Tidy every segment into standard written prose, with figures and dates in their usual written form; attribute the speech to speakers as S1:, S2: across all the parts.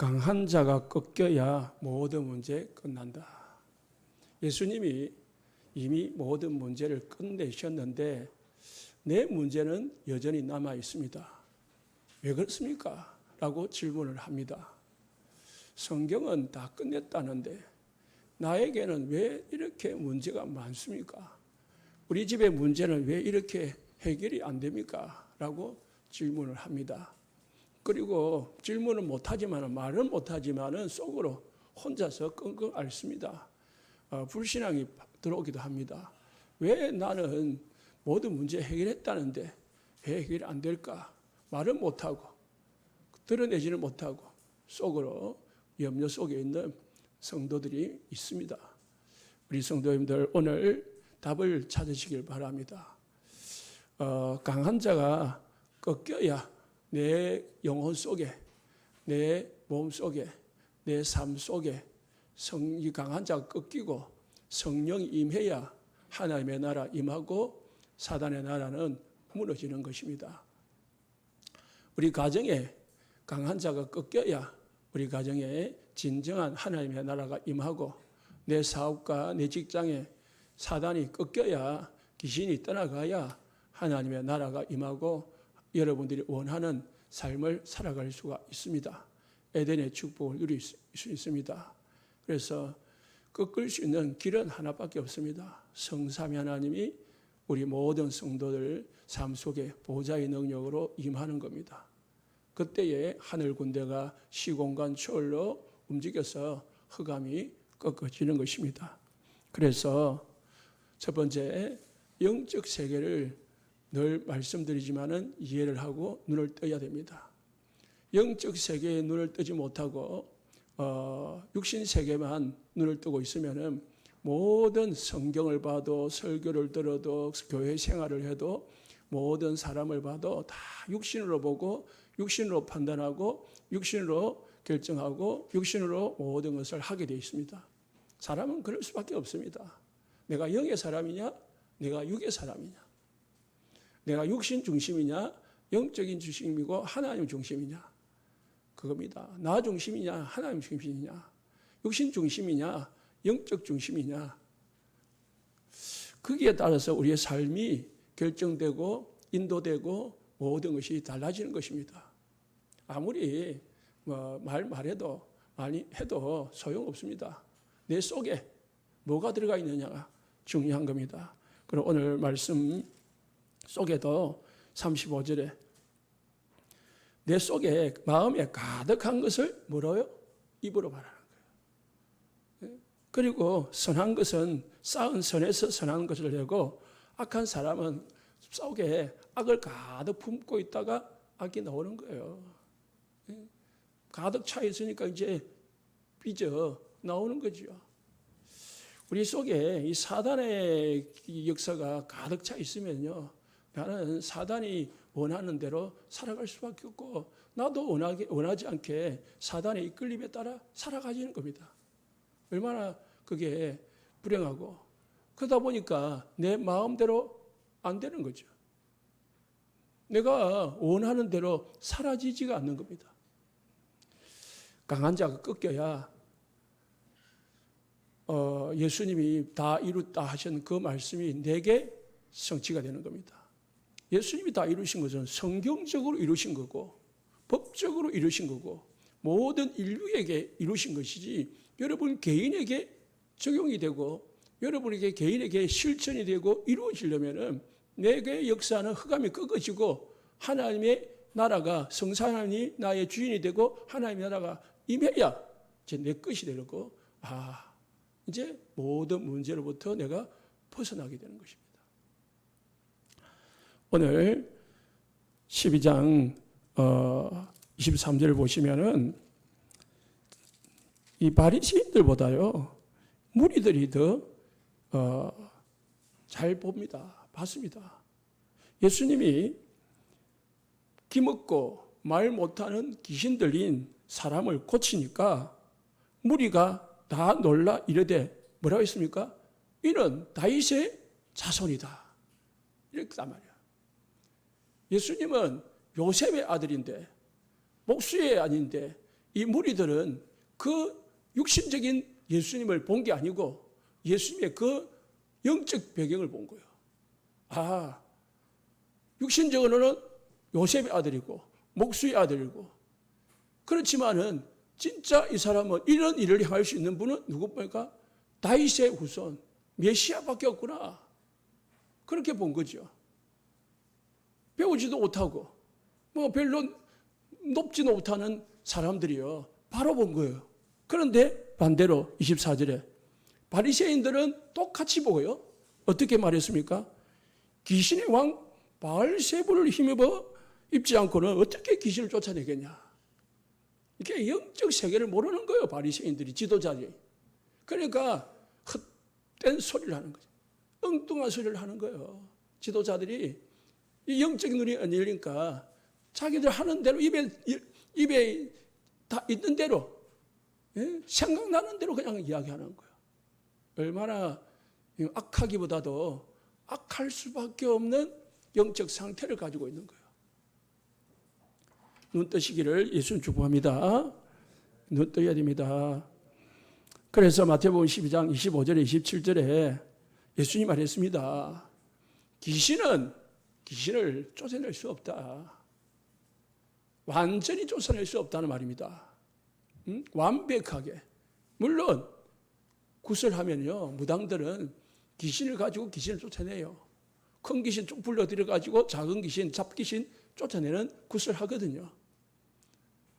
S1: 강한 자가 꺾여야 모든 문제 끝난다. 예수님이 이미 모든 문제를 끝내셨는데 내 문제는 여전히 남아 있습니다. 왜 그렇습니까? 라고 질문을 합니다. 성경은 다 끝냈다는데 나에게는 왜 이렇게 문제가 많습니까? 우리 집의 문제는 왜 이렇게 해결이 안 됩니까? 라고 질문을 합니다. 그리고 질문은 못하지만 말은 못하지만 속으로 혼자서 끙끙 앓습니다. 불신앙이 들어오기도 합니다. 왜 나는 모든 문제 해결했다는데 왜 해결이 안 될까? 말은 못하고 드러내지는 못하고 속으로 염려 속에 있는 성도들이 있습니다. 우리 성도님들 오늘 답을 찾으시길 바랍니다. 강한 자가 꺾여야 내 영혼 속에, 내 몸 속에, 내 삶 속에 이 강한 자가 꺾이고 성령이 임해야 하나님의 나라 임하고 사단의 나라는 무너지는 것입니다. 우리 가정에 강한 자가 꺾여야 우리 가정에 진정한 하나님의 나라가 임하고 내 사업과 내 직장에 사단이 꺾여야 귀신이 떠나가야 하나님의 나라가 임하고 여러분들이 원하는 삶을 살아갈 수가 있습니다. 에덴의 축복을 누릴 수 있습니다. 그래서 꺾을 수 있는 길은 하나밖에 없습니다. 성삼위 하나님이 우리 모든 성도들 삶 속에 보좌의 능력으로 임하는 겁니다. 그때에 하늘 군대가 시공간 초월로 움직여서 흑암이 꺾어지는 것입니다. 그래서 첫 번째 영적 세계를 늘 말씀드리지만은 이해를 하고 눈을 떠야 됩니다. 영적 세계에 눈을 뜨지 못하고 육신 세계만 눈을 뜨고 있으면은 모든 성경을 봐도 설교를 들어도 교회 생활을 해도 모든 사람을 봐도 다 육신으로 보고 육신으로 판단하고 육신으로 결정하고 육신으로 모든 것을 하게 되어 있습니다. 사람은 그럴 수밖에 없습니다. 내가 영의 사람이냐 내가 육의 사람이냐, 내가 육신 중심이냐 영적인 중심이고 하나님 중심이냐, 그겁니다. 나 중심이냐 하나님 중심이냐, 육신 중심이냐 영적 중심이냐, 거기에 따라서 우리의 삶이 결정되고 인도되고 모든 것이 달라지는 것입니다. 아무리 말해도 많이 해도 소용없습니다. 내 속에 뭐가 들어가 있느냐가 중요한 겁니다. 그리고 오늘 말씀 속에도 35절에 내 속에 마음에 가득한 것을 뭐로요? 입으로 말하는 거예요. 그리고 선한 것은 쌓은 선에서 선한 것을 내고 악한 사람은 속에 악을 가득 품고 있다가 악이 나오는 거예요. 가득 차 있으니까 이제 삐져 나오는 거죠. 우리 속에 이 사단의 역사가 가득 차 있으면요, 나는 사단이 원하는 대로 살아갈 수밖에 없고 나도 원하지 않게 사단의 이끌림에 따라 살아가지는 겁니다. 얼마나 그게 불행하고, 그러다 보니까 내 마음대로 안 되는 거죠. 내가 원하는 대로 사라지지가 않는 겁니다. 강한 자가 꺾여야 예수님이 다 이루었다 하신 그 말씀이 내게 성취가 되는 겁니다. 예수님이 다 이루신 것은 성경적으로 이루신 거고 법적으로 이루신 거고 모든 인류에게 이루신 것이지 여러분 개인에게 적용이 되고 여러분에게 개인에게 실천이 되고 이루어지려면 내게 역사는 흑암이 꺾어지고 하나님의 나라가 성삼위 하나님이 나의 주인이 되고 하나님의 나라가 임해야 이제 내 것이 되고 이제 모든 문제로부터 내가 벗어나게 되는 것입니다. 오늘 12장 23절을 보시면은 이 바리새인들보다요 무리들이 더 잘 봅니다. 봤습니다. 예수님이 기먹고 말 못하는 귀신 들린 사람을 고치니까 무리가 다 놀라 이르되 뭐라고 했습니까? 이는 다윗의 자손이다. 이렇게 했단 말이야. 예수님은 요셉의 아들인데 목수의 아닌데 이 무리들은 그 육신적인 예수님을 본 게 아니고 예수님의 그 영적 배경을 본 거예요. 아, 육신적으로는 요셉의 아들이고 목수의 아들이고, 그렇지만은 진짜 이 사람은 이런 일을 행할 수 있는 분은 누구입니까? 다윗의 후손 메시아밖에 없구나. 그렇게 본 거죠. 배우지도 못하고 뭐 별로 높지도 못하는 사람들이요, 바로 본 거예요. 그런데 반대로 24절에 바리새인들은 똑같이 보고요, 어떻게 말했습니까? 귀신의 왕 바알세불을 힘입어 입지 않고는 어떻게 귀신을 쫓아내겠냐. 이게 영적 세계를 모르는 거예요, 바리새인들이, 지도자들이. 그러니까 헛된 소리를 하는 거죠. 엉뚱한 소리를 하는 거예요. 지도자들이 이 영적인 눈이 안 열리니까 자기들 하는 대로 입에 다 있는 대로, 생각나는 대로 그냥 이야기하는 거예요. 얼마나 악하기보다도 악할 수밖에 없는 영적 상태를 가지고 있는 거예요. 눈 뜨시기를 예수님 축복합니다. 눈 떠야 됩니다. 그래서 마태복음 12장 25절에 27절에 예수님 말했습니다. 귀신을 쫓아낼 수 없다. 완전히 쫓아낼 수 없다는 말입니다. 완벽하게. 물론 구슬하면요, 무당들은 귀신을 가지고 귀신을 쫓아내요. 큰 귀신 쭉 불러들여가지고 작은 귀신, 잡귀신 쫓아내는 구슬하거든요.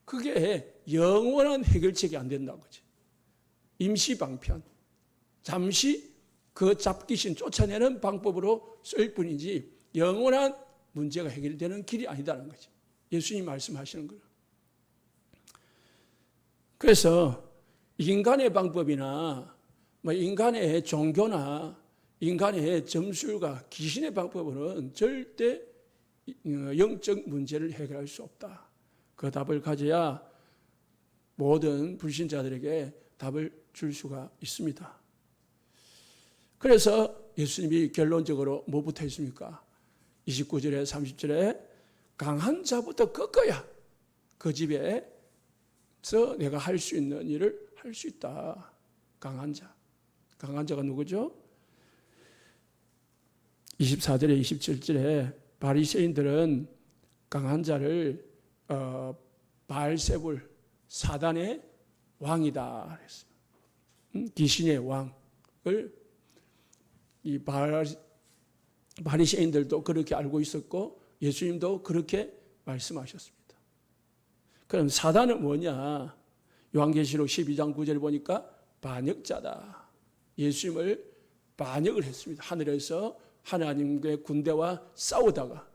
S1: 그게 영원한 해결책이 안 된다는 거지. 임시 방편. 잠시 그 잡귀신 쫓아내는 방법으로 쓸 뿐이지 영원한 문제가 해결되는 길이 아니다는 거지. 예수님 말씀하시는 거예요. 그래서 인간의 방법이나 인간의 종교나 인간의 점술과 귀신의 방법으로는 절대 영적 문제를 해결할 수 없다. 그 답을 가져야 모든 불신자들에게 답을 줄 수가 있습니다. 그래서 예수님이 결론적으로 뭐부터 했습니까? 29절에 30절에 강한 자부터 꺾어야 그 집에서 내가 할 수 있는 일을 할 수 있다. 강한 자. 강한 자가 누구죠? 24절에 27절에 바리새인들은 강한 자를 바알세불, 사단의 왕이다 그랬어요. 귀신의 왕을 이 바리새인들도 그렇게 알고 있었고 예수님도 그렇게 말씀하셨습니다. 그럼 사단은 뭐냐? 요한계시록 12장 9절 보니까 반역자다. 예수님을 반역을 했습니다. 하늘에서 하나님의 군대와 싸우다가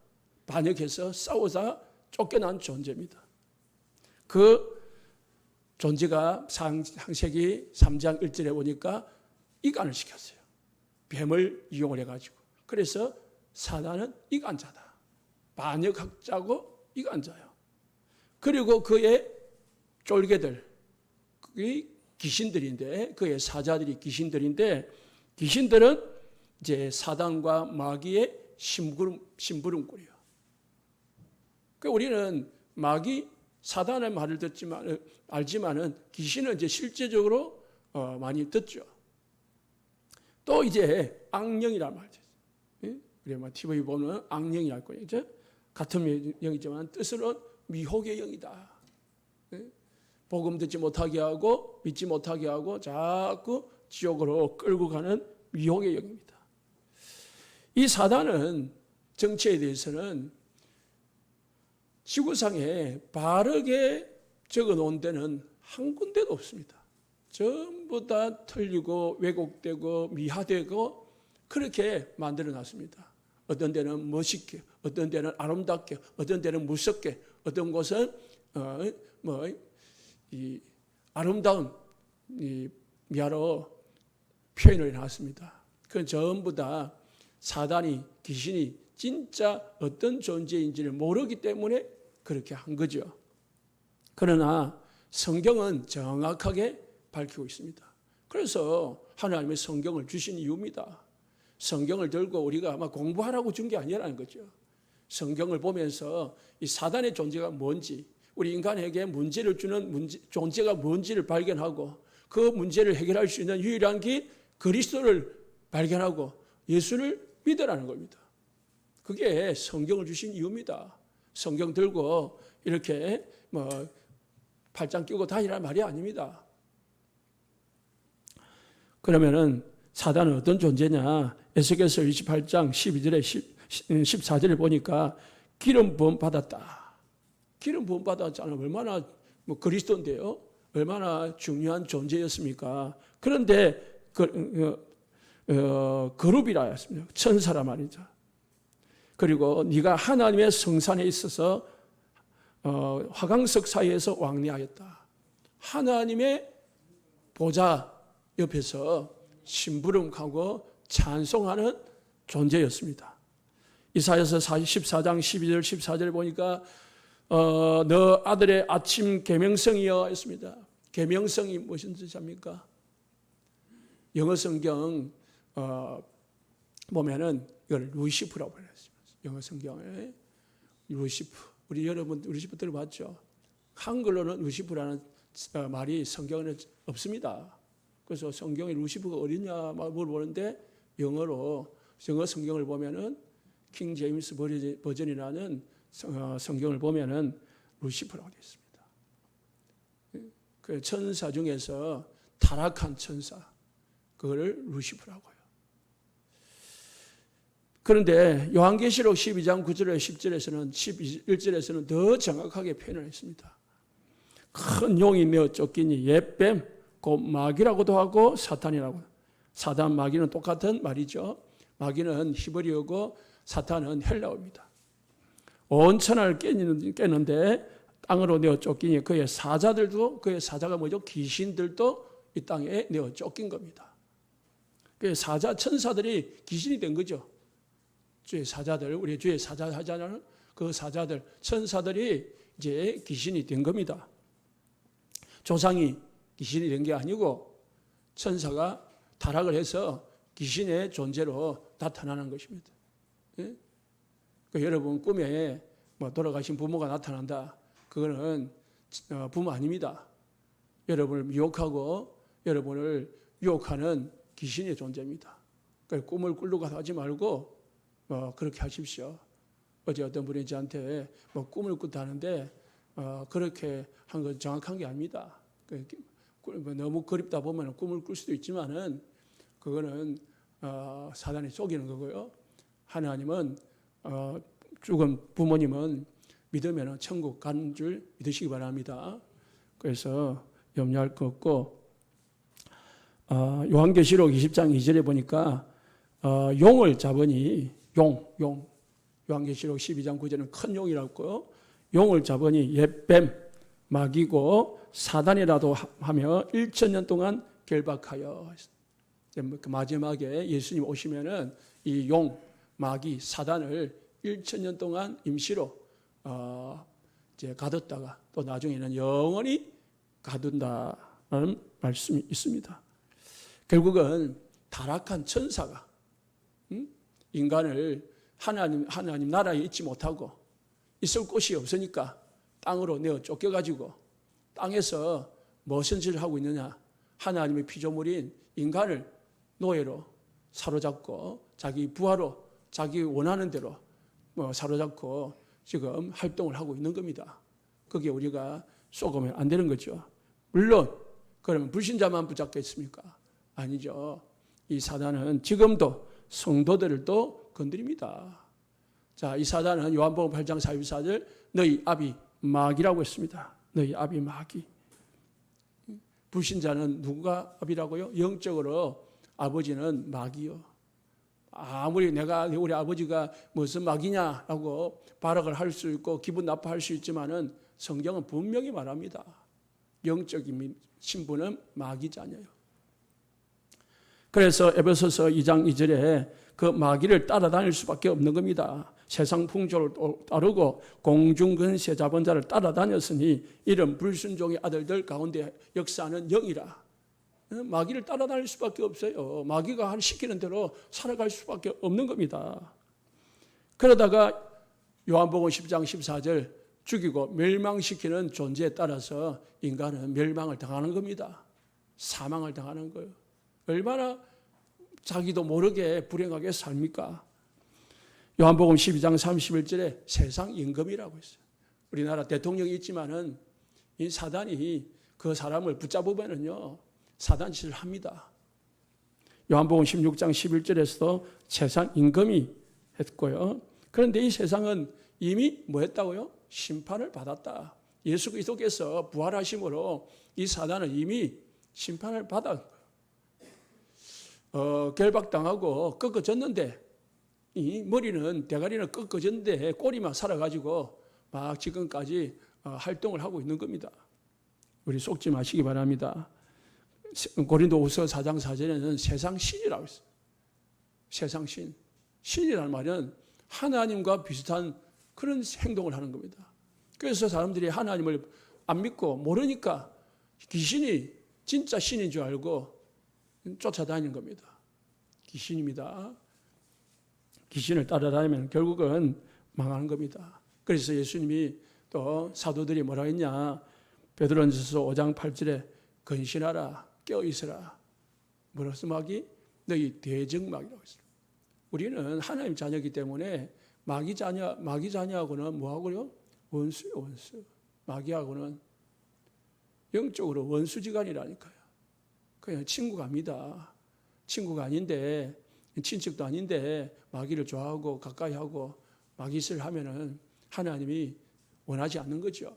S1: 반역해서 싸우다 쫓겨난 존재입니다. 그 존재가 창세기 3장 1절에 보니까 이간을 시켰어요. 뱀을 이용을 해가지고. 그래서 사단은 이간자다. 반역학자고 이간자요. 그리고 그의 쫄개들, 그게 귀신들인데, 그의 사자들이 귀신들인데, 귀신들은 이제 사단과 마귀의 심부름꾼이에요. 그러니까 우리는 마귀, 사단의 말을 알지만은 귀신은 이제 실제적으로 많이 듣죠. 또 이제 악령이란 말이죠. 우리 TV 보면 악령이 할 거예요. 같은 영이지만 뜻으로는 미혹의 영이다. 복음 듣지 못하게 하고 믿지 못하게 하고 자꾸 지옥으로 끌고 가는 미혹의 영입니다. 이 사단은 정치에 대해서는 지구상에 바르게 적어놓은 데는 한 군데도 없습니다. 전부 다 틀리고 왜곡되고 미화되고 그렇게 만들어놨습니다. 어떤 데는 멋있게, 어떤 데는 아름답게, 어떤 데는 무섭게, 어떤 곳은 이 아름다운 이 미화로 표현을 해놨습니다. 그건 전부 다 사단이, 귀신이 진짜 어떤 존재인지를 모르기 때문에 그렇게 한 거죠. 그러나 성경은 정확하게 밝히고 있습니다. 그래서 하나님의 성경을 주신 이유입니다. 성경을 들고 우리가 아마 공부하라고 준 게 아니라는 거죠. 성경을 보면서 이 사단의 존재가 뭔지, 우리 인간에게 문제를 주는 존재가 뭔지를 발견하고 그 문제를 해결할 수 있는 유일한 길 그리스도를 발견하고 예수를 믿으라는 겁니다. 그게 성경을 주신 이유입니다. 성경 들고 이렇게 팔짱 끼고 다니라는 말이 아닙니다. 그러면은 사단은 어떤 존재냐? 에스겔서 28장 12절에 14절을 보니까 기름 부음 받았다. 기름 부음 받았잖아요. 얼마나 그리스도인데요. 얼마나 중요한 존재였습니까? 그런데 거룹이라 했습니다. 천사라 말이죠. 그리고 네가 하나님의 성산에 있어서 화강석 사이에서 왕래하였다. 하나님의 보좌 옆에서 심부름하고 찬송하는 존재였습니다. 이사야서 14장 12절 14절에 보니까 너 아들의 아침 계명성이여 했습니다. 계명성이 무슨 뜻입니까? 영어 성경 보면은 이걸 루시프라고 불렀습니다. 영어 성경에 루시프. 우리 여러분 루시프 들어봤죠? 한글로는 루시프라는 말이 성경에는 없습니다. 그래서 성경에 루시프가 어디냐 물어보는데 영어 성경을 보면은 킹 제임스 버전이라는 성경을 보면은 루시프라고 되어 있습니다. 그 천사 중에서 타락한 천사, 그거를 루시프라고 해요. 그런데 요한계시록 12장 9절에 10절에서는 11절에서는 더 정확하게 표현을 했습니다. 큰 용이 메어 쫓기니 옛뱀, 곧 마귀라고도 하고 사탄이라고. 사단 마귀는 똑같은 말이죠. 마귀는 히브리어고 사탄은 헬라어입니다. 온 천하를 깨는데 땅으로 내어 쫓기니 그의 사자들도, 그의 사자가 뭐죠? 귀신들도 이 땅에 내어 쫓긴 겁니다. 그 사자 천사들이 귀신이 된 거죠. 주의 사자들, 우리 주의 사자 하자는 그 사자들, 천사들이 이제 귀신이 된 겁니다. 조상이 귀신이 된 게 아니고 천사가 타락을 해서 귀신의 존재로 나타나는 것입니다. 예? 그러니까 여러분 꿈에 돌아가신 부모가 나타난다. 그거는 부모 아닙니다. 여러분을 미혹하고 여러분을 유혹하는 귀신의 존재입니다. 그러니까 꿈을 꾸려고 하지 말고 그렇게 하십시오. 어제 어떤 분이 저한테 꿈을 꾼다는데 그렇게 한 건 정확한 게 아닙니다. 너무 그립다 보면 꿈을 꿀 수도 있지만은 그거는 사단이 속이는 거고요. 하나님은 죽은 부모님은 믿으면 천국 가는 줄 믿으시기 바랍니다. 그래서 염려할 거 없고 요한계시록 20장 2절에 보니까 용을 잡으니 요한계시록 12장 9절은 큰 용이라고 했고요. 용을 잡으니 옛뱀 마귀고 사단이라도 하며 1000년 동안 결박하여. 마지막에 예수님 오시면은 이 용, 마귀, 사단을 1000년 동안 임시로 이제 가뒀다가 또 나중에는 영원히 가둔다는 말씀이 있습니다. 결국은 타락한 천사가 인간을 하나님 나라에 있지 못하고 있을 곳이 없으니까 땅으로 내어 쫓겨가지고 땅에서 무슨 짓을 하고 있느냐? 하나님의 피조물인 인간을 노예로 사로잡고 자기 부하로 자기 원하는 대로 사로잡고 지금 활동을 하고 있는 겁니다. 그게 우리가 속으면 안 되는 거죠. 물론 그러면 불신자만 붙잡겠습니까? 아니죠. 이 사단은 지금도 성도들을 또 건드립니다. 자, 이 사단은 요한복음 8장 44절 너희 아비 마귀라고 했습니다. 너희 아비 마귀. 불신자는 누가 아비라고요? 영적으로 아버지는 마귀요. 아무리 우리 아버지가 무슨 마귀냐라고 발악을 할 수 있고 기분 나빠할 수 있지만은 성경은 분명히 말합니다. 영적인 신부는 마귀자녀요. 그래서 에베소서 2장 2절에 그 마귀를 따라다닐 수밖에 없는 겁니다. 세상 풍조를 따르고 공중근세 잡은 자를 따라다녔으니 이런 불순종의 아들들 가운데 역사하는 영이라. 마귀를 따라다닐 수밖에 없어요. 마귀가 시키는 대로 살아갈 수밖에 없는 겁니다. 그러다가 요한복음 10장 14절 죽이고 멸망시키는 존재에 따라서 인간은 멸망을 당하는 겁니다. 사망을 당하는 거예요. 얼마나 자기도 모르게 불행하게 삽니까? 요한복음 12장 31절에 세상 임금이라고 했어요. 우리나라 대통령이 있지만은 이 사단이 그 사람을 붙잡으면은요, 사단 짓을 합니다. 요한복음 16장 11절에서도 세상 임금이 했고요. 그런데 이 세상은 이미 뭐 했다고요? 심판을 받았다. 예수 그리스도께서 부활하심으로 이 사단은 이미 심판을 받아 결박당하고 꺾어졌는데, 이 머리는 대가리는 꺾어졌는데 꼬리만 살아가지고 막 지금까지 활동을 하고 있는 겁니다. 우리 속지 마시기 바랍니다. 고린도후서 4장 4절에는 세상 신이라고 했어요. 세상 신. 신이라는 말은 하나님과 비슷한 그런 행동을 하는 겁니다. 그래서 사람들이 하나님을 안 믿고 모르니까 귀신이 진짜 신인 줄 알고 쫓아다니는 겁니다. 귀신입니다. 귀신을 따라다니면 결국은 망하는 겁니다. 그래서 예수님이 또 사도들이 뭐라 했냐? 베드로전서 5장 8절에 근신하라, 깨어있으라. 뭐라서 막이? 너희 대적막이라고 했어요. 우리는 하나님 자녀이기 때문에 마귀 자녀하고는 뭐하고요? 원수요, 원수. 마귀하고는 영적으로 원수지간이라니까요. 그냥 친구가 아니다. 친구가 아닌데, 친척도 아닌데 마귀를 좋아하고 가까이 하고 마귀짓을 하면은 하나님이 원하지 않는 거죠.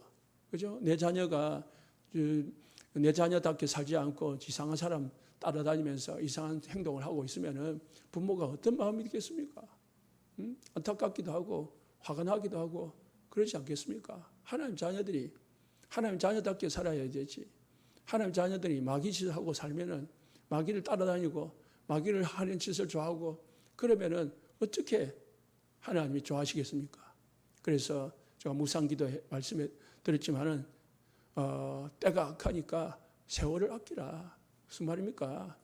S1: 그죠? 내 자녀가 내 자녀답게 살지 않고 이상한 사람 따라다니면서 이상한 행동을 하고 있으면은 부모가 어떤 마음이 있겠습니까? 안타깝기도 하고 화가 나기도 하고 그러지 않겠습니까? 하나님 자녀들이 하나님 자녀답게 살아야 되지. 하나님 자녀들이 마귀짓하고 살면은 마귀를 따라다니고 마귀를 하는 짓을 좋아하고 그러면은 어떻게 하나님이 좋아하시겠습니까? 그래서 제가 묵상기도 말씀해 드렸지만은 때가 악하니까 세월을 아끼라. 무슨 말입니까?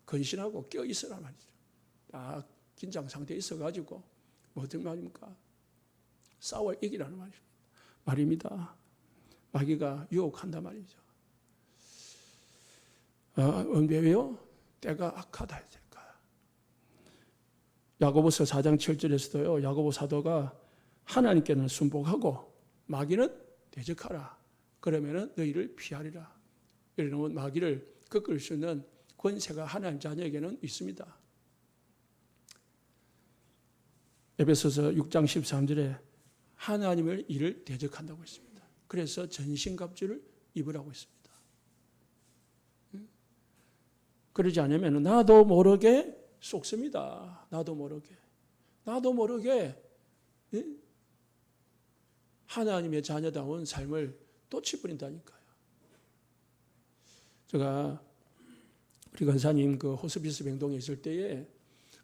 S1: 근신하고 껴있으라 말이죠. 딱 긴장 상태에 있어가지고 무슨 말입니까? 싸워 이기라는 말입니다. 마귀가 유혹한단 말이죠. 왜요? 때가 악하다 했을까? 야고보서 4장 7절에서도요. 야고보 사도가 하나님께는 순복하고 마귀는 대적하라. 그러면은 너희를 피하리라. 이러면 마귀를 꺾을 수 있는 권세가 하나님 자녀에게는 있습니다. 에베소서 6장 13절에 하나님을 이를 대적한다고 했습니다. 그래서 전신갑주를 입으라고 했습니다. 그러지 않으면 나도 모르게 속습니다. 나도 모르게 하나님의 자녀다운 삶을 놓치버린다니까요. 제가 우리 권사님 그 호스피스 병동에 있을 때에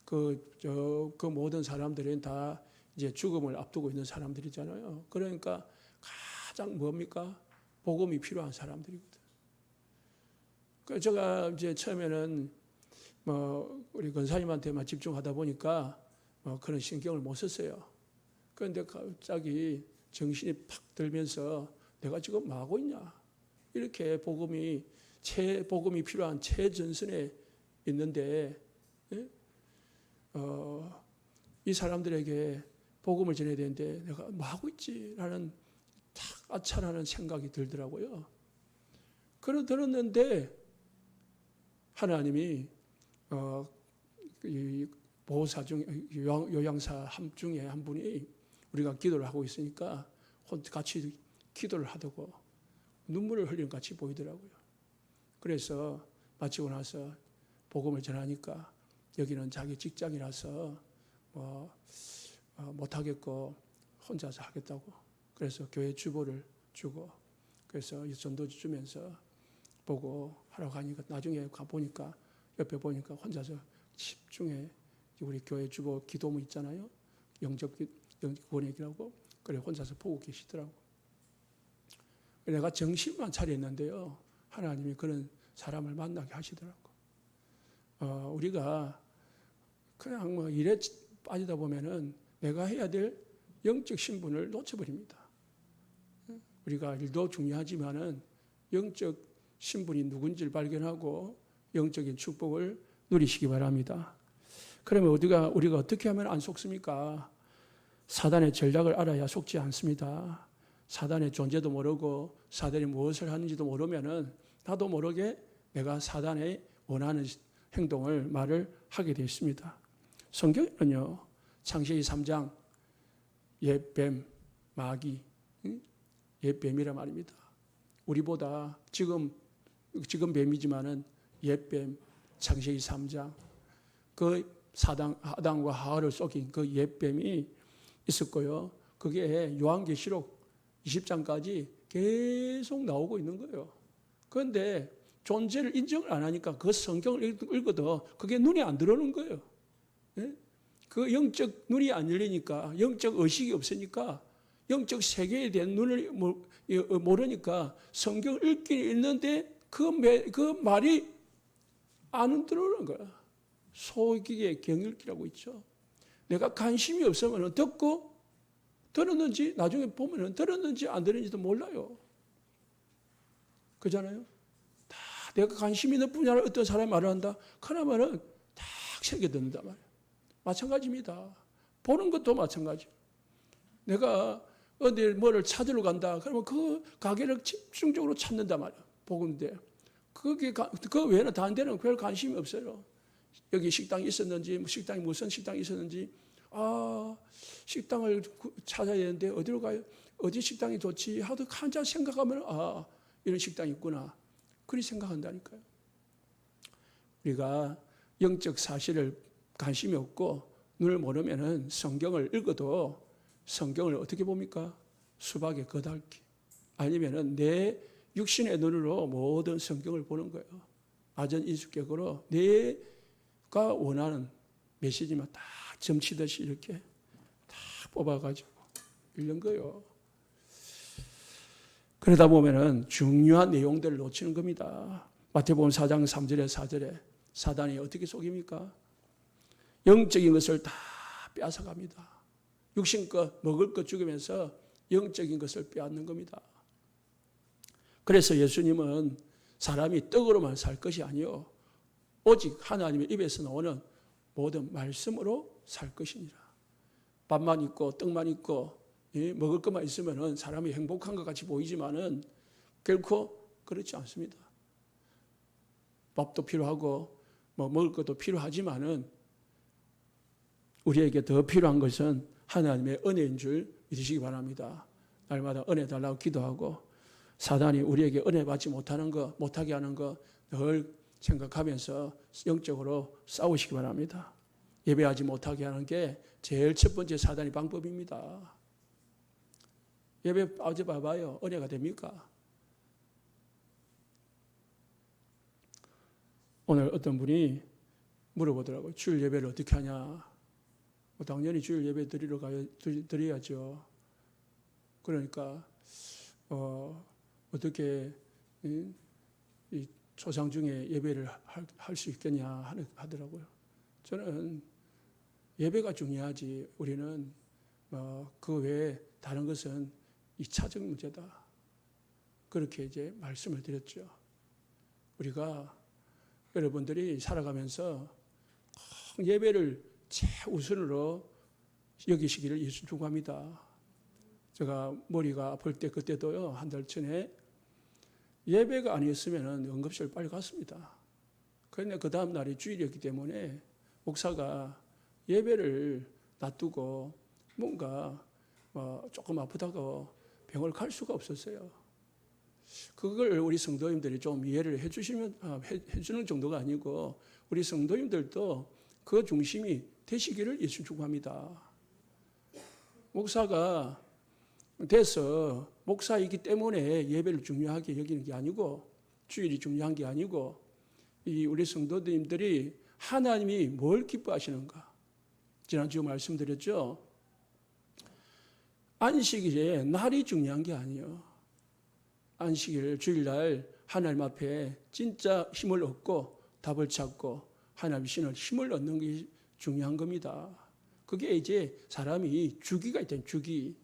S1: 그 모든 사람들은 다 이제 죽음을 앞두고 있는 사람들이잖아요. 그러니까 가장 뭡니까? 복음이 필요한 사람들이거든. 그래서 제가 이제 처음에는 우리 권사님한테만 집중하다 보니까 그런 신경을 못 썼어요. 그런데 갑자기 정신이 팍 들면서 내가 지금 뭐 하고 있냐? 이렇게 복음이 필요한 최전선에 있는데 이 사람들에게 복음을 전해야 되는데 내가 뭐 하고 있지라는 탁 아차라는 생각이 들더라고요. 들었는데 하나님이 이 보호사 중 요양사 중에 한 분이 우리가 기도를 하고 있으니까 같이 기도를 하더고 눈물을 흘리는 같이 보이더라고요. 그래서 마치고 나서 복음을 전하니까 여기는 자기 직장이라서 못하겠고 혼자서 하겠다고. 그래서 교회 주보를 주고 그래서 전도지 주면서 보고 하러 가니까 나중에 가보니까 옆에 보니까 혼자서 집중해 우리 교회 주보 기도문 있잖아요. 영적 원액이라고 그래 혼자서 보고 계시더라고. 내가 정신만 차렸는데요. 하나님이 그런 사람을 만나게 하시더라고. 우리가 그냥 일에 빠지다 보면은 내가 해야 될 영적 신분을 놓쳐버립니다. 우리가 일도 중요하지만은 영적 신분이 누군지를 발견하고 영적인 축복을 누리시기 바랍니다. 그러면 우리가 어떻게 하면 안 속습니까? 사단의 전략을 알아야 속지 않습니다. 사단의 존재도 모르고 사단이 무엇을 하는지도 모르면은 나도 모르게 내가 사단의 원하는 행동을 말을 하게 되어 있습니다. 성경에는요, 창세기 3장 옛뱀, 마귀, 옛뱀이라 말입니다. 우리보다 지금 뱀이지만은 옛뱀, 창세기 3장 그 아담과 하와를 속인 그 옛뱀이 있었고요. 그게 요한계시록 20장까지 계속 나오고 있는 거예요. 그런데 존재를 인정을 안 하니까 그 성경을 읽어도 그게 눈에 안 들어오는 거예요. 그 영적 눈이 안 열리니까, 영적 의식이 없으니까, 영적 세계에 대한 눈을 모르니까 성경을 읽긴 읽는데 그 말이 안 들어오는 거야. 소기의 경읽기라고 있죠. 내가 관심이 없으면 듣고 들었는지 나중에 보면 들었는지 안 들었는지도 몰라요. 그잖아요. 다 내가 관심 있는 분야를 어떤 사람이 말을 한다. 그러면은 딱 새겨 듣는단 말이에요. 마찬가지입니다. 보는 것도 마찬가지. 내가 어디 뭐를 찾으러 간다. 그러면 그 가게를 집중적으로 찾는단 말이에요. 복음인데 그 외에는 다른 데는 별 관심이 없어요. 여기 식당이 있었는지, 식당이 무슨 식당이 있었는지, 식당을 찾아야 되는데 어디로 가요? 어디 식당이 좋지? 하도 한참 생각하면 이런 식당이 있구나. 그리 생각한다니까요. 우리가 영적 사실을 관심이 없고 눈을 모르면은 성경을 읽어도 성경을 어떻게 봅니까? 수박에 거달기. 아니면은 내 육신의 눈으로 모든 성경을 보는 거예요. 아전인수격으로 내가 원하는 메시지만 딱 점치듯이 이렇게 다 뽑아가지고 읽는 거예요. 그러다 보면은 중요한 내용들을 놓치는 겁니다. 마태복음 4장 3절에 4절에 사단이 어떻게 속입니까? 영적인 것을 다 빼앗아갑니다. 육신것, 먹을 것 죽이면서 영적인 것을 빼앗는 겁니다. 그래서 예수님은 사람이 떡으로만 살 것이 아니요 오직 하나님의 입에서 나오는 모든 말씀으로 살 것이니라. 밥만 있고 떡만 있고 먹을 것만 있으면 사람이 행복한 것 같이 보이지만은 결코 그렇지 않습니다. 밥도 필요하고 먹을 것도 필요하지만은 우리에게 더 필요한 것은 하나님의 은혜인 줄 믿으시기 바랍니다. 날마다 은혜 달라고 기도하고 사단이 우리에게 은혜 받지 못하는 거, 못하게 하는 거 늘 생각하면서 영적으로 싸우시기 바랍니다. 예배하지 못하게 하는 게 제일 첫 번째 사단의 방법입니다. 예배 빠져봐봐요. 은혜가 됩니까? 오늘 어떤 분이 물어보더라고요. 주일 예배를 어떻게 하냐. 당연히 주일 예배 드려야죠. 그러니까 어떻게 이 초상 중에 예배를 할 수 있겠냐 하더라고요. 저는 예배가 중요하지 우리는 그 외에 다른 것은 2차적 문제다. 그렇게 이제 말씀을 드렸죠. 우리가 여러분들이 살아가면서 예배를 최우선으로 여기시기를 예수 축복합니다. 제가 머리가 아플 때 그때도요, 한 달 전에 예배가 아니었으면 응급실 빨리 갔습니다. 그런데 그 다음 날이 주일이었기 때문에 목사가 예배를 놔두고 뭔가 조금 아프다고 병원을 갈 수가 없었어요. 그걸 우리 성도님들이 좀 이해를 해주는 정도가 아니고 우리 성도님들도 그 중심이 되시기를 예수 축복합니다. 목사가 돼서 목사이기 때문에 예배를 중요하게 여기는 게 아니고 주일이 중요한 게 아니고 이 우리 성도님들이 하나님이 뭘 기뻐하시는가. 지난주 말씀드렸죠. 안식일에 날이 중요한 게 아니에요. 안식일 주일날 하나님 앞에 진짜 힘을 얻고 답을 찾고 하나님 신을 힘을 얻는 게 중요한 겁니다. 그게 이제 사람이 주기가 있다는 주기.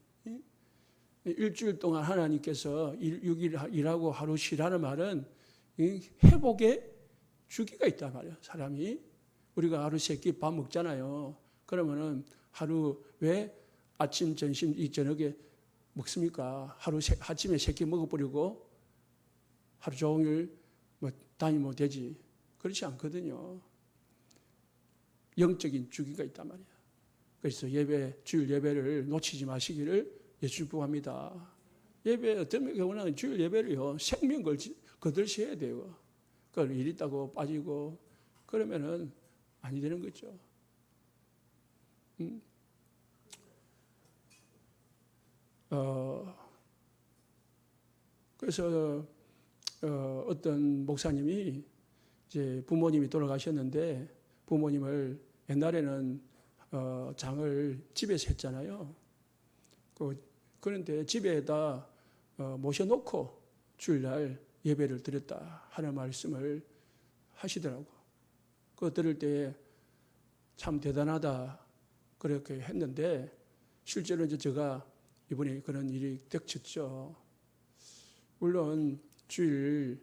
S1: 일주일 동안 하나님께서 6일 일하고 하루 쉬라는 말은 회복의 주기가 있단 말이에요. 사람이 우리가 하루 3끼 밥 먹잖아요. 그러면은 하루 왜 아침, 점심, 저녁에 먹습니까? 아침에 3끼 먹어버리고 하루 종일 다니면 되지. 그렇지 않거든요. 영적인 주기가 있단 말이에요. 그래서 주일 예배를 놓치지 마시기를 예수 부합니다. 예배 어떤 경우는 주일 예배를요 생명 거들셔야 돼요. 그걸 일 있다고 빠지고 그러면은 아니 되는 거죠. 그래서 어떤 목사님이 이제 부모님이 돌아가셨는데 부모님을 옛날에는 장을 집에서 했잖아요. 그런데 집에다 모셔놓고 주일날 예배를 드렸다 하는 말씀을 하시더라고. 그거 들을 때 참 대단하다 그렇게 했는데 실제로 이제 제가 이번에 그런 일이 닥쳤죠. 물론 주일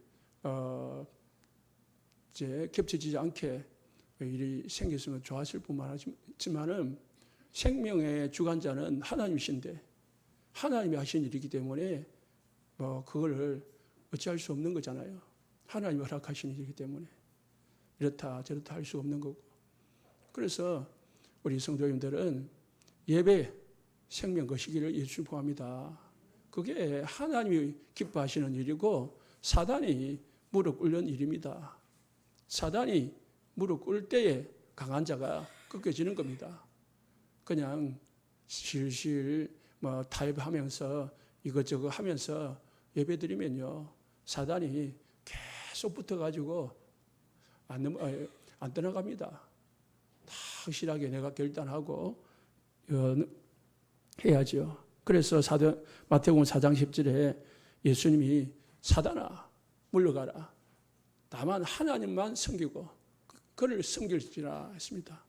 S1: 이제 겹쳐지지 않게 일이 생겼으면 좋았을 뿐만 아니지만은 생명의 주관자는 하나님이신데 하나님이 하신 일이기 때문에 그거를 어찌할 수 없는 거잖아요. 하나님이 허락하신 일이기 때문에 이렇다 저렇다 할 수 없는 거고. 그래서 우리 성도님들은 예배 생명 거시기를 예수 구합니다. 그게 하나님이 기뻐하시는 일이고 사단이 무릎 꿇는 일입니다. 사단이 무릎 꿇을 때에 강한 자가 꺾여지는 겁니다. 그냥 실실 타협하면서 이것저것 하면서 예배드리면요 사단이 계속 붙어가지고 안 떠나갑니다. 확실하게 내가 결단하고 해야죠. 그래서 마태복음 4장 10절에 예수님이 사단아 물러가라. 다만 하나님만 섬기고 그를 섬길지라 했습니다.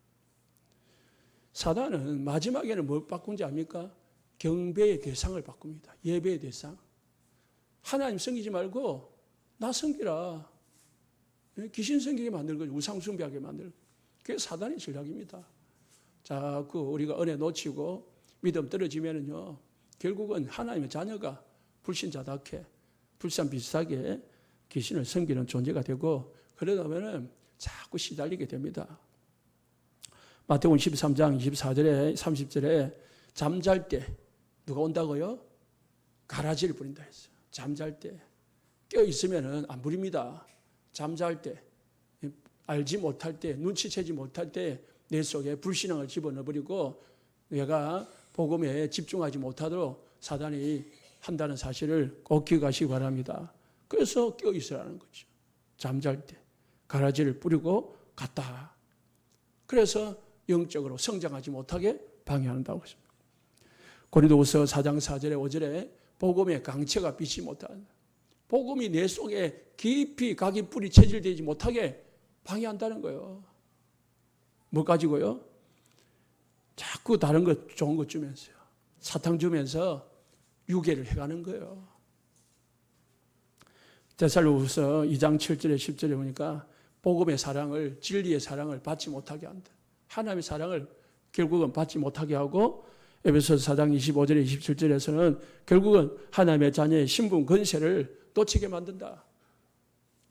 S1: 사단은 마지막에는 뭘 바꾼지 압니까? 경배의 대상을 바꿉니다. 예배의 대상. 하나님 섬기지 말고 나 섬기라. 귀신 섬기게 만들고 우상 숭배하게 만들고 그게 사단의 전략입니다. 자꾸 우리가 은혜 놓치고 믿음 떨어지면은요 결국은 하나님의 자녀가 불신자답게 불산비슷하게 귀신을 섬기는 존재가 되고 그러다 보면은 자꾸 시달리게 됩니다. 마태복음 13장 24절에 30절에 잠잘 때 누가 온다고요? 가라지를 부린다 했어요. 잠잘 때 깨어 있으면은 안 부립니다. 잠잘 때 알지 못할 때 눈치채지 못할 때 내 속에 불신앙을 집어넣어버리고 내가 복음에 집중하지 못하도록 사단이 한다는 사실을 꼭 기억하시기 바랍니다. 그래서 깨어 있으라는 거죠. 잠잘 때 가라지를 뿌리고 갔다. 그래서 영적으로 성장하지 못하게 방해한다고 했습니다. 고린도후서 4장 4절에 5절에 복음의 강체가 비치 못한다. 복음이 내 속에 깊이 각이 뿌리 체질되지 못하게 방해한다는 거예요. 뭐 가지고요? 자꾸 다른 것 좋은 것 주면서요. 사탕 주면서 유괴를 해가는 거예요. 데살로후서 2장 7절에 10절에 보니까 복음의 사랑을 진리의 사랑을 받지 못하게 한다. 하나님의 사랑을 결국은 받지 못하게 하고 에베소서 4장 25절에 27절에서는 결국은 하나님의 자녀의 신분 권세를 놓치게 만든다.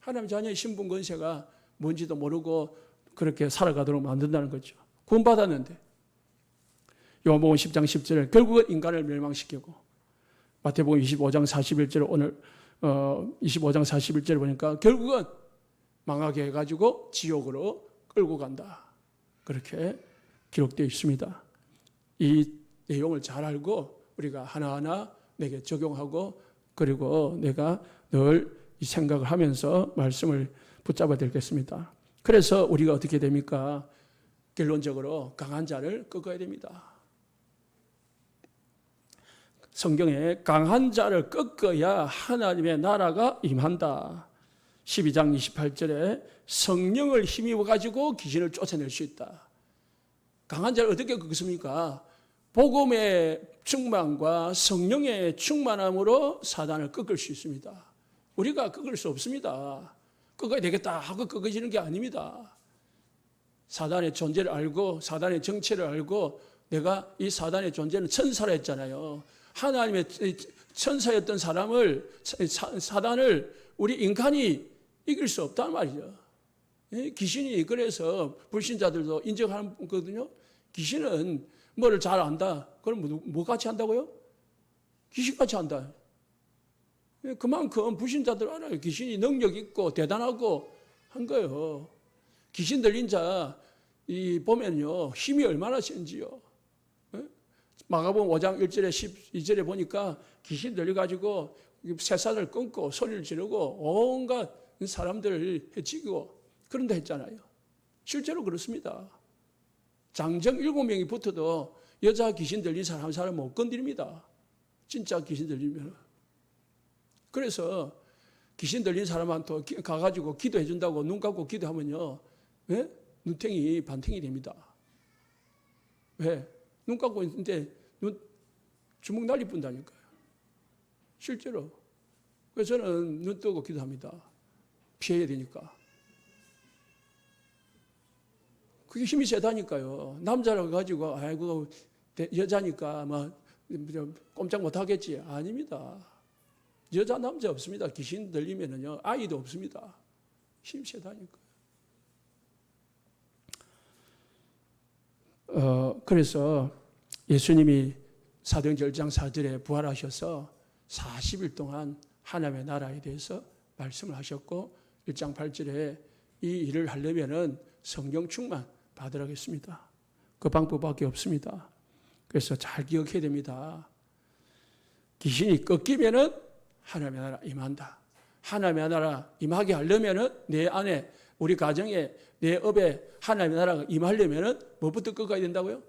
S1: 하나님의 자녀의 신분 권세가 뭔지도 모르고 그렇게 살아가도록 만든다는 거죠. 구원받았는데 요한복음 10장 10절에 결국은 인간을 멸망시키고 마태복음 25장 41절 오늘 25장 41절을 보니까 결국은 망하게 해가지고 지옥으로 끌고 간다. 그렇게 기록되어 있습니다. 이 내용을 잘 알고 우리가 하나하나 내게 적용하고 그리고 내가 늘 이 생각을 하면서 말씀을 붙잡아야 되겠습니다. 그래서 우리가 어떻게 됩니까? 결론적으로 강한 자를 꺾어야 됩니다. 성경에 강한 자를 꺾어야 하나님의 나라가 임한다. 12장 28절에 성령을 힘입어 가지고 귀신을 쫓아낼 수 있다. 강한 자를 어떻게 꺾습니까? 복음의 충만과 성령의 충만함으로 사단을 꺾을 수 있습니다. 우리가 꺾을 수 없습니다. 꺾어야 되겠다 하고 꺾어지는 게 아닙니다. 사단의 존재를 알고 사단의 정체를 알고 내가 이 사단의 존재는 천사라 했잖아요. 하나님의 천사였던 사단을 우리 인간이 이길 수 없단 말이죠. 귀신이 그래서 불신자들도 인정하는 거거든요. 귀신은 뭐를 잘 안다. 그럼 뭐 같이 한다고요? 귀신같이 한다. 그만큼 불신자들 알아요. 귀신이 능력 있고 대단하고 한 거예요. 귀신 들린 자 보면요 힘이 얼마나 센지요. 마가복음 5장 1절에 12절에 보니까 귀신 들려가지고 새살을 끊고 소리를 지르고 온갖 사람들을 해치고 그런다 했잖아요. 실제로 그렇습니다. 장정 7명이 붙어도 여자 귀신 들린 사람 한 사람 못 건드립니다. 진짜 귀신 들리면. 그래서 귀신 들린 사람한테 가가지고 기도해 준다고 눈 감고 기도하면요. 왜? 눈탱이 반탱이 됩니다. 왜? 눈 감고 있는데 주먹 날리 뿐다니까요. 실제로. 그래서 저는 눈 뜨고 기도합니다. 피해야 되니까. 그게 힘이 세다니까요. 남자라고 가지고 아이고 여자니까 막 꼼짝 못 하겠지. 아닙니다. 여자 남자 없습니다. 귀신 들리면은요 아이도 없습니다. 힘 세다니까요. 그래서 예수님이 사도행전 1장 4절에 부활하셔서 40일 동안 하나님의 나라에 대해서 말씀을 하셨고 1장 8절에 이 일을 하려면은 성령 충만 받으라겠습니다. 그 방법밖에 없습니다. 그래서 잘 기억해야 됩니다. 귀신이 꺾이면은 하나님의 나라 임한다. 하나님의 나라 임하게 하려면은 내 안에 우리 가정에 내 업에 하나님의 나라가 임하려면은 뭐부터 꺾어야 된다고요?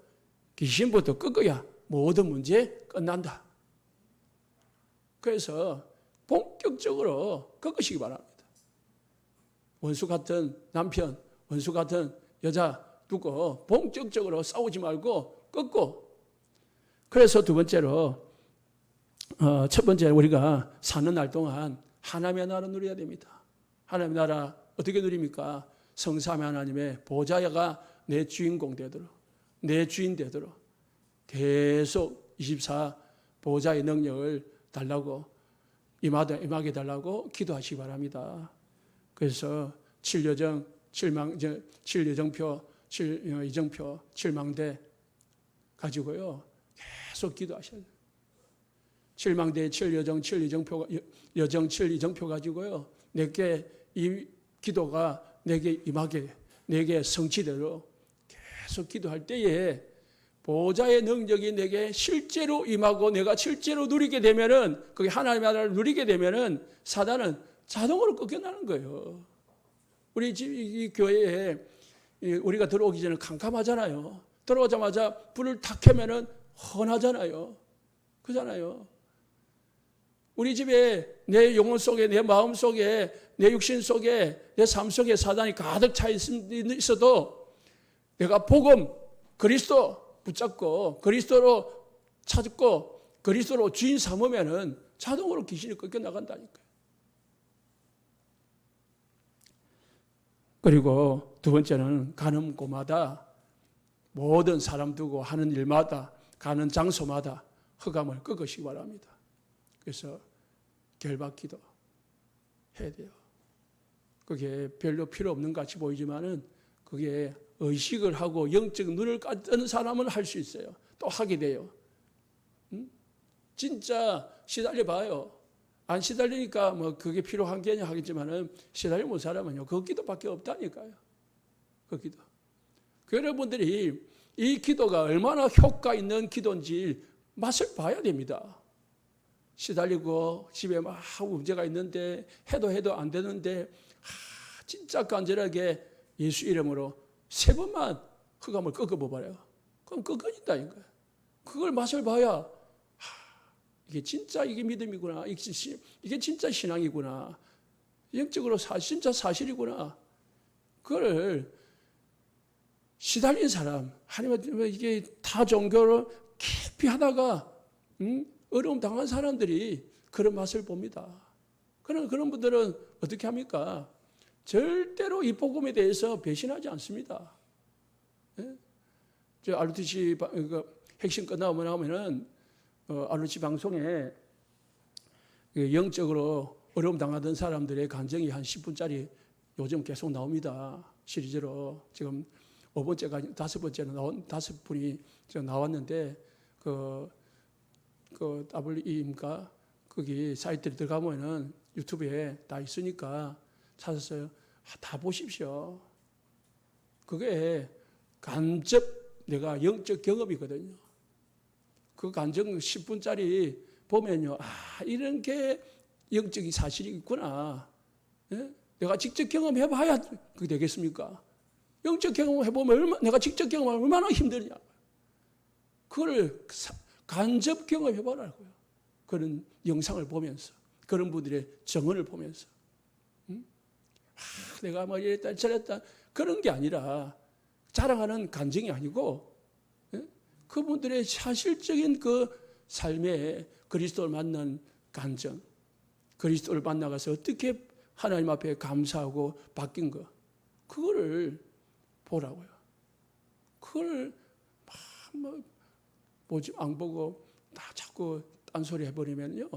S1: 귀신부터 꺾어야 모든 문제 끝난다. 그래서 본격적으로 꺾으시기 바랍니다. 원수 같은 남편, 원수 같은 여자 두고 본격적으로 싸우지 말고 꺾고. 그래서 두 번째로 첫 번째 우리가 사는 날 동안 하나님의 나라 누려야 됩니다. 하나님의 나라 어떻게 누립니까? 성삼위 하나님의 보좌가 내 주인공 되도록 내 주인 되도록 계속 24 보좌의 능력을 달라고 임하게 달라고 기도하시기 바랍니다. 그래서 7여정, 7예정표, 7이정표, 7망대 가지고요. 계속 기도하셔야 돼요. 7망대, 7여정, 7이정표 가지고요. 내게 이 기도가 내게 임하게, 내게 성취대로 계속 기도할 때에 보좌의 능력이 내게 실제로 임하고 내가 실제로 누리게 되면은, 그게 하나님의 나라를 누리게 되면은 사단은 자동으로 꺾여나는 거예요. 우리 이 교회에 우리가 들어오기 전에 캄캄하잖아요. 들어오자마자 불을 탁 켜면은 헌하잖아요. 그잖아요. 우리 집에 내 영혼 속에, 내 마음 속에, 내 육신 속에, 내 삶 속에 사단이 가득 차 있어도 내가 복음, 그리스도 붙잡고 그리스도로 찾고 그리스도로 주인 삼으면은 자동으로 귀신이 꺾여 나간다니까요. 그리고 두 번째는 가는 곳마다 모든 사람 두고 하는 일마다 가는 장소마다 흑암을 꺾으시기 바랍니다. 그래서 결박기도 해야 돼요. 그게 별로 필요 없는 것 같이 보이지만은 그게 의식을 하고 영적 눈을 뜨는 사람은 할 수 있어요. 또 하게 돼요. 진짜 시달려 봐요. 안 시달리니까 뭐 그게 필요한 게 하겠지만은 시달려 본 사람은요. 그 기도밖에 없다니까요. 그 기도. 그 여러분들이 이 기도가 얼마나 효과 있는 기도인지 맛을 봐야 됩니다. 시달리고 집에 막 문제가 있는데 해도 안 되는데 진짜 간절하게 예수 이름으로 3번만 흑암을 꺾어봐봐요. 그럼 꺾어진다니까요. 그걸 맛을 봐야 이게 진짜 이게 믿음이구나. 이게 진짜 신앙이구나. 영적으로 진짜 사실이구나. 그걸 시달린 사람, 아니면 이게 다 종교로 깊이 하다가 어려움 당한 사람들이 그런 맛을 봅니다. 그런 분들은 어떻게 합니까? 절대로 이 복음에 대해서 배신하지 않습니다. 예? 저 RTC 핵심 끝나고 나면은 RTC 방송에 영적으로 어려움 당하던 사람들의 간증이 한 10분짜리 요즘 계속 나옵니다. 시리즈로 지금 5번째가 5번째는 나온 5분이 지금 나왔는데 WE인가 거기 사이트에 들어가면은 유튜브에 다 있으니까 찾았어요. 다 보십시오. 그게 간접 내가 영적 경험이거든요. 그 간증 10분짜리 보면요. 이런 게 영적인 사실이 있구나. 예? 내가 직접 경험해봐야 그게 되겠습니까? 영적 경험해보면 내가 직접 경험하면 얼마나 힘드냐. 그걸 간접 경험해보라고요. 그런 영상을 보면서, 그런 분들의 증언을 보면서. 내가 뭐 이랬다 저랬다 그런 게 아니라 자랑하는 간증이 아니고 그분들의 사실적인 그 삶에 그리스도를 만난 간증, 그리스도를 만나가서 어떻게 하나님 앞에 감사하고 바뀐 거, 그거를 보라고요. 그걸 막 보지 안 보고 다 자꾸 딴소리 해버리면요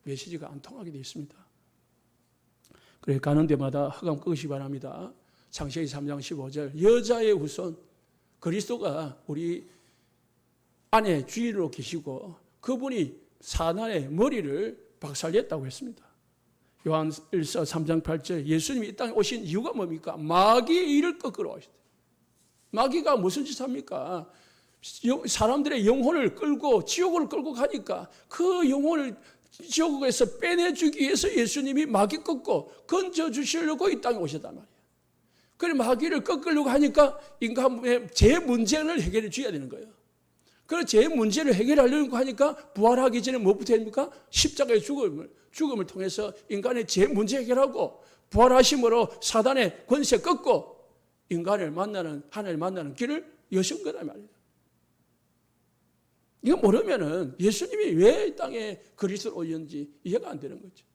S1: 메시지가 안 통하게 되어 있습니다. 그래 가는 데마다 흑암 끄시 바랍니다. 창세기 3장 15절 여자의 후손 그리스도가 우리 안에 주인으로 계시고 그분이 사단의 머리를 박살냈다고 했습니다. 요한 1서 3장 8절 예수님이 이 땅에 오신 이유가 뭡니까? 마귀의 일을 꺾으러 오셨다. 마귀가 무슨 짓을 합니까? 사람들의 영혼을 끌고 지옥을 끌고 가니까 그 영혼을 지옥에서 빼내주기 위해서 예수님이 마귀 꺾고 건져주시려고 이 땅에 오셨단 말이에요. 그래 마귀를 꺾으려고 하니까 인간의 제 문제를 해결해 줘야 되는 거예요. 그래서 제 문제를 해결하려고 하니까 부활하기 전에 무엇부터 합니까? 십자가의 죽음을 통해서 인간의 제 문제 해결하고 부활하심으로 사단의 권세 꺾고 인간을 만나는 하나님을 만나는 길을 여신 거다 말이에요. 이거 모르면은 예수님이 왜 이 땅에 그리스도로 오셨는지 이해가 안 되는 거죠.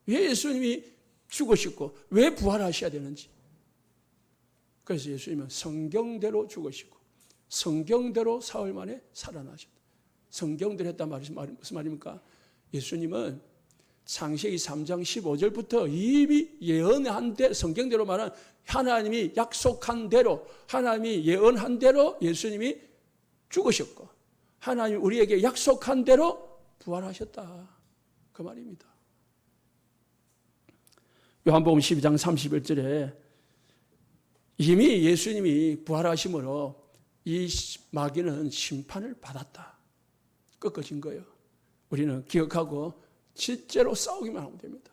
S1: 왜 예수님이 죽으시고 왜 부활하셔야 되는지. 그래서 예수님은 성경대로 죽으시고 성경대로 사흘 만에 살아나셨다. 성경대로 했단 말이 무슨 말입니까? 예수님은 창세기 3장 15절부터 이미 예언한 대로 성경대로 말한 하나님이 약속한 대로 하나님이 예언한 대로 예수님이 죽으셨고 하나님이 우리에게 약속한 대로 부활하셨다. 그 말입니다. 요한복음 12장 31절에 이미 예수님이 부활하심으로 이 마귀는 심판을 받았다. 꺾어진 거예요. 우리는 기억하고 실제로 싸우기만 하면 됩니다.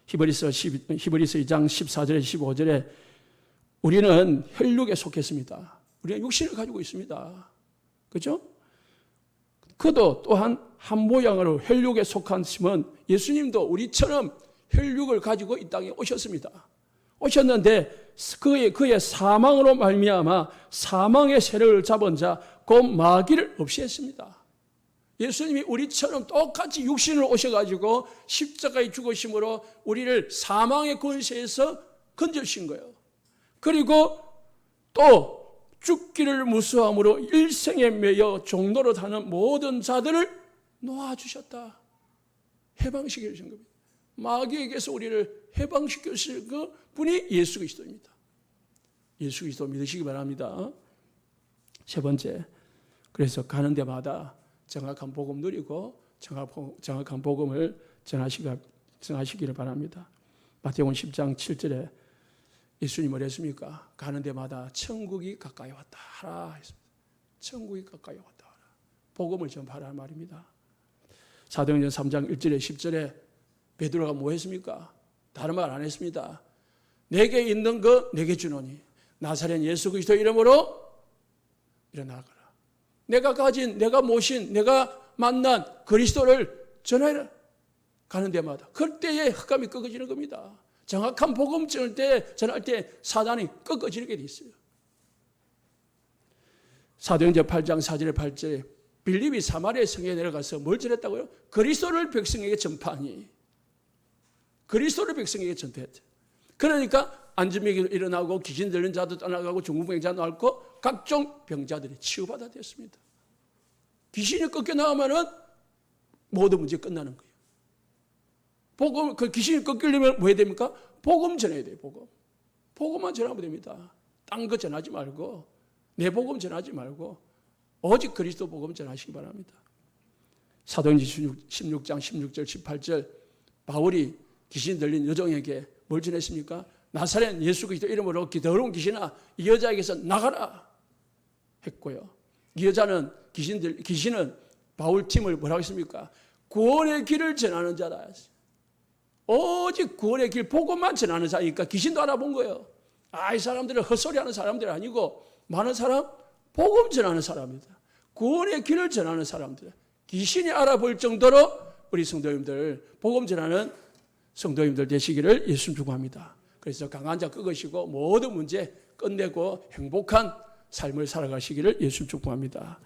S1: 히브리서 2장 14절에 15절에 우리는 혈육에 속했습니다. 우리는 육신을 가지고 있습니다. 그렇죠? 그도 또한 한 모양으로 혈육에 속한 심은 예수님도 우리처럼 혈육을 가지고 이 땅에 오셨습니다. 오셨는데 그의 사망으로 말미암아 사망의 세력을 잡은 자 곧 마귀를 없애했습니다. 예수님이 우리처럼 똑같이 육신으로 오셔가지고 십자가에 죽으심으로 우리를 사망의 권세에서 건져주신 거예요. 그리고 또 죽기를 무수함으로 일생에 매여 종로로 타는 모든 자들을 놓아주셨다. 해방시켜 주신 겁니다. 마귀에게서 우리를 해방시켜 주실 그 분이 예수 그리스도입니다. 예수 그리스도 믿으시기 바랍니다. 세 번째, 그래서 가는 데마다 정확한 복음 누리고 정확한 복음을 전하시기를 바랍니다. 마태복음 10장 7절에 예수님 뭐랬습니까? 가는 데마다 천국이 가까이 왔다 하라 했습니다. 천국이 가까이 왔다 하라. 복음을 전파하라는 말입니다. 사도행전 3장 1절에 10절에 베드로가 뭐 했습니까? 다른 말 안 했습니다. 내게 있는 거 내게 주노니 나사렛 예수 그리스도 이름으로 일어나거라. 내가 가진, 내가 모신, 내가 만난 그리스도를 전하라. 가는 데마다. 그때에 흑암이 꺾어지는 겁니다. 정확한 복음 전할 때 사단이 꺾어지게 돼 있어요. 사도행전 8장 4절에 8절에 빌립이 사마리아 성에 내려가서 뭘 전했다고요? 그리스도를 백성에게 전파하니. 그리스도를 백성에게 전파했죠. 그러니까 안진병이 일어나고 귀신 들린 자도 떠나가고 중풍병자도 앓고 각종 병자들이 치유받아 됐습니다. 귀신이 꺾여 나가면은 모든 문제 끝나는 거예요. 복음, 그 귀신이 꺾이려면 뭐 해야 됩니까? 복음 전해야 돼요, 복음. 복음만 전하면 됩니다. 딴 거 전하지 말고, 내 복음 전하지 말고, 오직 그리스도 복음 전하시기 바랍니다. 사도행전 16장 16절 18절 바울이 귀신 들린 여종에게 뭘 전했습니까? 나사렛 예수 그리스도 이름으로 더러운 귀신아 이 여자에게서 나가라 했고요. 이 여자는 귀신은 바울 팀을 뭐라고 했습니까? 구원의 길을 전하는 자다. 오직 구원의 길 복음만 전하는 자니까 귀신도 알아본 거예요. 이 사람들은 헛소리하는 사람들이 아니고 많은 사람 복음 전하는 사람입니다. 구원의 길을 전하는 사람들. 귀신이 알아볼 정도로 우리 성도님들 복음 전하는 성도님들 되시기를 예수님 축복합니다. 그래서 강한 자 끄으시고 모든 문제 끝내고 행복한 삶을 살아가시기를 예수님 축복합니다.